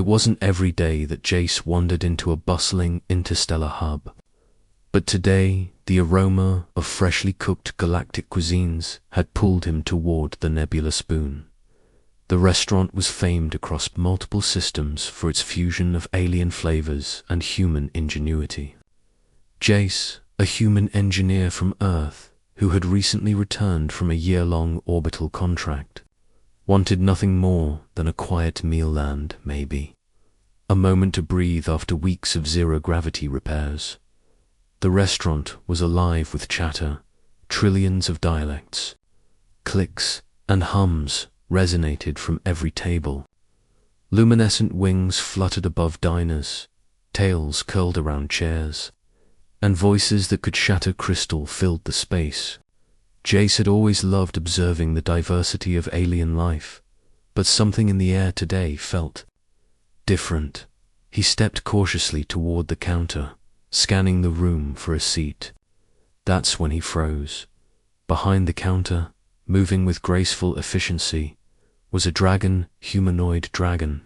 It wasn't every day that Jace wandered into a bustling interstellar hub. But today, the aroma of freshly cooked galactic cuisines had pulled him toward the Nebula Spoon. The restaurant was famed across multiple systems for its fusion of alien flavors and human ingenuity. Jace, a human engineer from Earth who had recently returned from a year-long orbital contract, wanted nothing more than a quiet meal-land, maybe. A moment to breathe after weeks of zero-gravity repairs. The restaurant was alive with chatter, trillions of dialects. Clicks and hums resonated from every table. Luminescent wings fluttered above diners, tails curled around chairs, and voices that could shatter crystal filled the space. Jace had always loved observing the diversity of alien life, but something in the air today felt different. He stepped cautiously toward the counter, scanning the room for a seat. That's when he froze. Behind the counter, moving with graceful efficiency, was a humanoid dragon.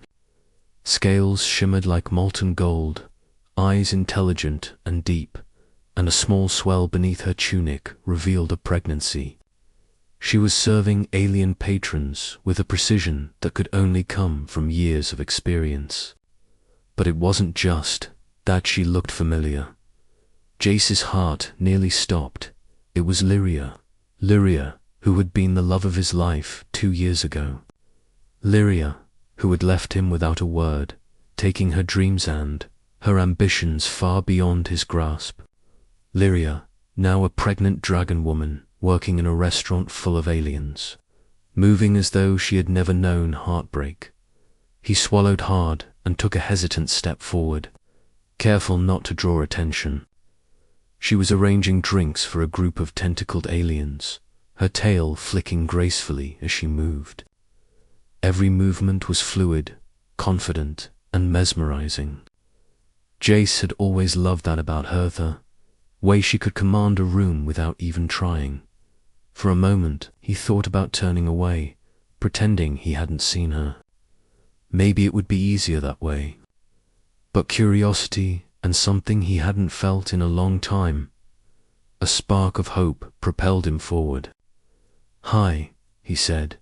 Scales shimmered like molten gold, eyes intelligent and deep, and a small swell beneath her tunic revealed a pregnancy. She was serving alien patrons with a precision that could only come from years of experience. But it wasn't just that she looked familiar. Jace's heart nearly stopped. It was Lyria. Lyria, who had been the love of his life 2 years ago. Lyria, who had left him without a word, taking her dreams and her ambitions far beyond his grasp. Lyria, now a pregnant dragon woman working in a restaurant full of aliens, moving as though she had never known heartbreak. He swallowed hard and took a hesitant step forward, careful not to draw attention. She was arranging drinks for a group of tentacled aliens, her tail flicking gracefully as she moved. Every movement was fluid, confident, and mesmerizing. Jace had always loved that about her, the way she could command a room without even trying. For a moment, he thought about turning away, pretending he hadn't seen her. Maybe it would be easier that way. But curiosity and something he hadn't felt in a long time, a spark of hope, propelled him forward. "Hi," he said,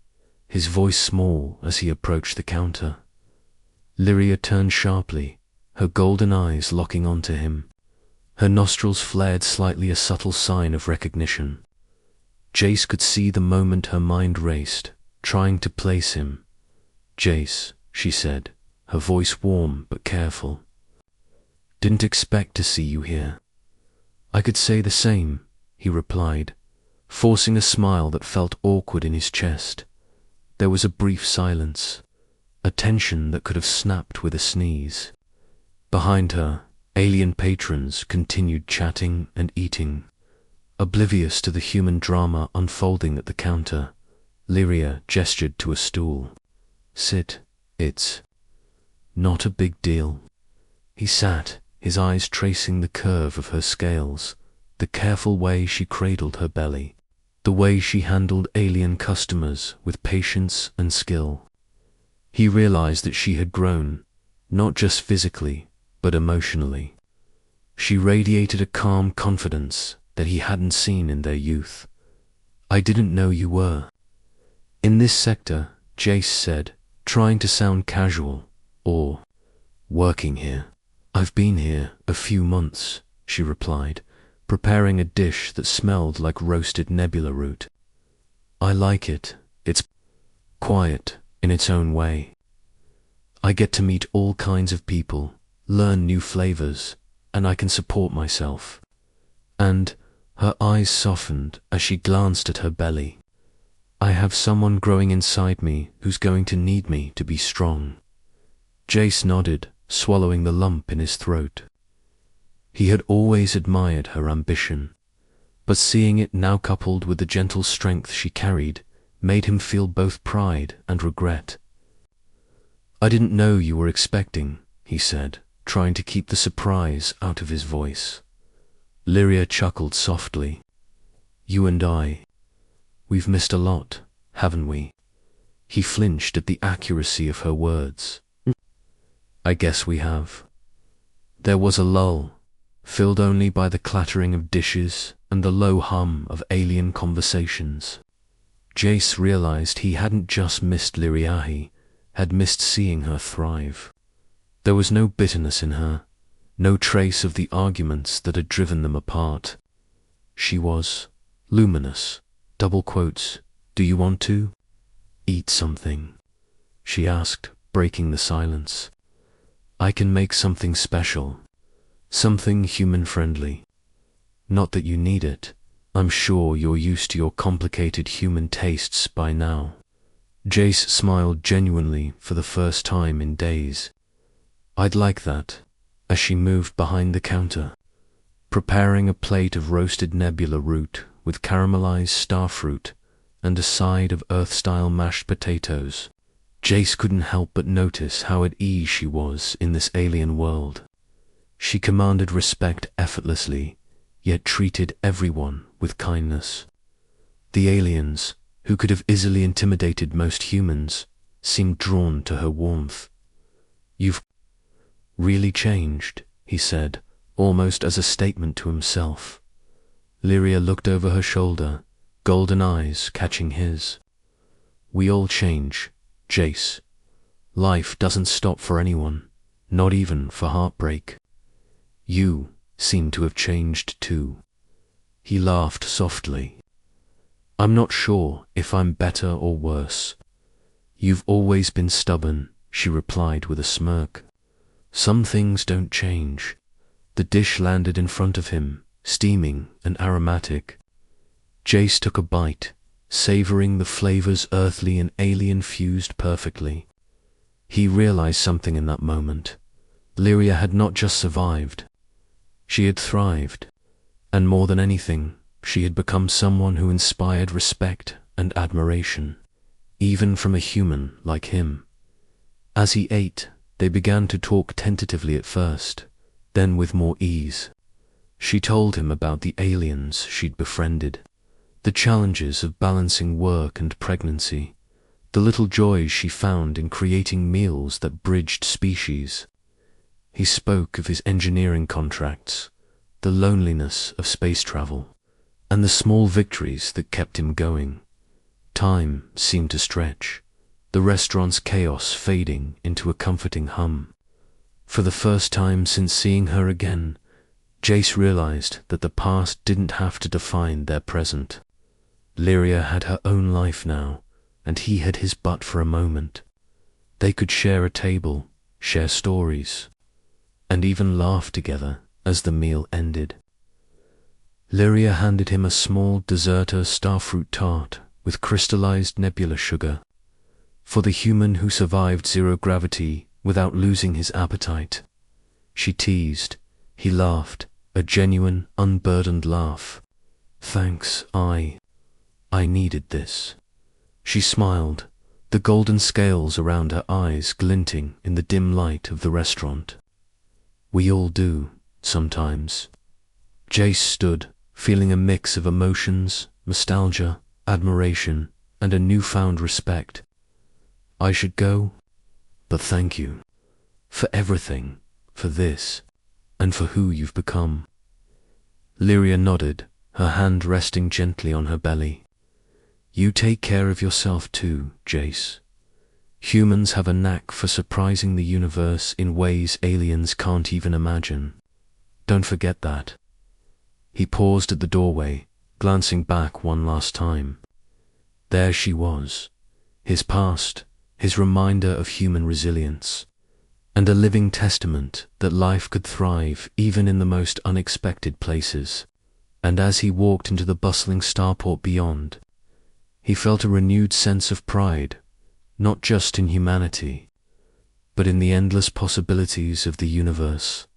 his voice small as he approached the counter. Lyria turned sharply, her golden eyes locking onto him. Her nostrils flared slightly, a subtle sign of recognition. Jace could see the moment her mind raced, trying to place him. "Jace," she said, her voice warm but careful. "Didn't expect to see you here." "I could say the same," he replied, forcing a smile that felt awkward in his chest. There was a brief silence, a tension that could have snapped with a sneeze. Behind her, alien patrons continued chatting and eating, oblivious to the human drama unfolding at the counter. Lyria gestured to a stool. "Sit, it's not a big deal." He sat, his eyes tracing the curve of her scales, the careful way she cradled her belly, the way she handled alien customers with patience and skill. He realized that she had grown, not just physically, but emotionally. She radiated a calm confidence that he hadn't seen in their youth. "I didn't know you were in this sector," Jace said, trying to sound casual, "or working here." "I've been here a few months," she replied, preparing a dish that smelled like roasted nebula root. "I like it. It's quiet in its own way. I get to meet all kinds of people, learn new flavors, and I can support myself." And her eyes softened as she glanced at her belly. "I have someone growing inside me who's going to need me to be strong." Jace nodded, swallowing the lump in his throat. He had always admired her ambition, but seeing it now coupled with the gentle strength she carried made him feel both pride and regret. "I didn't know you were expecting," he said, trying to keep the surprise out of his voice. Lyria chuckled softly. "You and I, we've missed a lot, haven't we?" He flinched at the accuracy of her words. I guess we have. There was a lull, filled only by the clattering of dishes and the low hum of alien conversations. Jace realized he hadn't just missed Liriahi, had missed seeing her thrive. There was no bitterness in her, no trace of the arguments that had driven them apart. She was luminous. Double quotes. Do you want to eat something? She asked, breaking the silence. I can make something special, something human-friendly. Not that you need it. I'm sure you're used to your complicated human tastes by now. Jace smiled genuinely for the first time in days. I'd like that, as she moved behind the counter, preparing a plate of roasted nebula root with caramelized starfruit and a side of Earth-style mashed potatoes. Jace couldn't help but notice how at ease she was in this alien world. She commanded respect effortlessly, yet treated everyone with kindness. The aliens, who could have easily intimidated most humans, seemed drawn to her warmth. You've really changed, he said, almost as a statement to himself. Lyria looked over her shoulder, golden eyes catching his. We all change, Jace. Life doesn't stop for anyone, not even for heartbreak. You seem to have changed too. He laughed softly. I'm not sure if I'm better or worse. You've always been stubborn, she replied with a smirk. Some things don't change. The dish landed in front of him, steaming and aromatic. Jace took a bite, savoring the flavors earthly and alien fused perfectly. He realized something in that moment. Lyria had not just survived. She had thrived, and more than anything, she had become someone who inspired respect and admiration, even from a human like him. As he ate, they began to talk tentatively at first, then with more ease. She told him about the aliens she'd befriended, the challenges of balancing work and pregnancy, the little joys she found in creating meals that bridged species. He spoke of his engineering contracts, the loneliness of space travel, and the small victories that kept him going. Time seemed to stretch, the restaurant's chaos fading into a comforting hum. For the first time since seeing her again, Jace realized that the past didn't have to define their present. Lyria had her own life now, and he had his but for a moment. They could share a table, share stories, and even laugh together as the meal ended. Lyria handed him a small desserter starfruit tart with crystallized nebula sugar. For the human who survived zero gravity without losing his appetite. She teased. He laughed, a genuine, unburdened laugh. Thanks, I needed this. She smiled, the golden scales around her eyes glinting in the dim light of the restaurant. We all do, sometimes. Jace stood, feeling a mix of emotions, nostalgia, admiration, and a newfound respect. I should go, but thank you. For everything, for this, and for who you've become. Lyria nodded, her hand resting gently on her belly. You take care of yourself too, Jace. Humans have a knack for surprising the universe in ways aliens can't even imagine. Don't forget that. He paused at the doorway, glancing back one last time. There she was, his past, his reminder of human resilience, and a living testament that life could thrive even in the most unexpected places. And as he walked into the bustling starport beyond, he felt a renewed sense of pride, not just in humanity, but in the endless possibilities of the universe.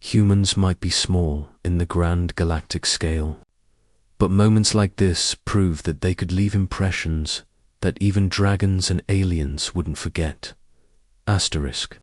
Humans might be small in the grand galactic scale, but moments like this prove that they could leave impressions that even dragons and aliens wouldn't forget. Asterisk.